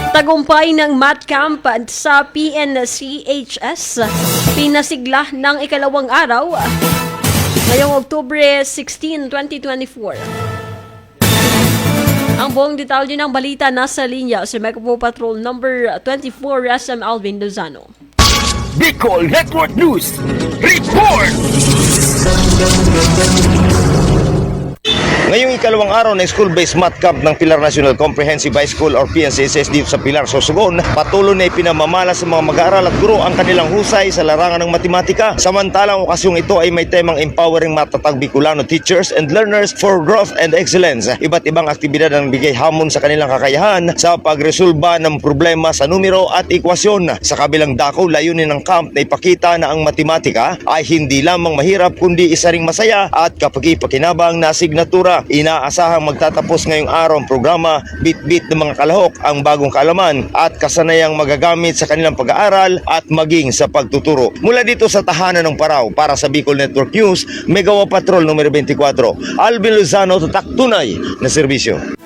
Tagumpay ng math camp sa PNCHS, pinasigla ng ikalawang araw ngayong Oktubre 16, 2024. Ang buong detalye ng balita nasa linya si Megapo Patrol number 24 SM Alvin Lozano. Bicol Network News Report! Ngayong ikalawang araw ng school-based math camp ng Pilar National Comprehensive High School or PNCHS dito sa Pilar, Sorsogon, patuloy na ipinamamala sa mga mag-aaral at guro ang kanilang husay sa larangan ng matematika. Samantalang okasyong ito ay may temang Empowering Matatag Bicolano Teachers and Learners for Growth and Excellence. Iba't ibang aktibidad ang bigay hamon sa kanilang kakayahan sa pagresolba ng problema sa numero at ekwasyon. Sa kabilang dako, layunin ng camp na ipakita na ang matematika ay hindi lamang mahirap kundi isa ring masaya at kapag-ipakinabang na asignatura. Inaasahang magtatapos ngayong araw ang programa Bit-Bit ng mga kalahok, ang bagong kaalaman at kasanayang magagamit sa kanilang pag-aaral at maging sa pagtuturo. Mula dito sa tahanan ng Parao, para sa Bicol Network News, Megawa Patrol numero 24, Alvin Lozano, tatak tunay na serbisyo.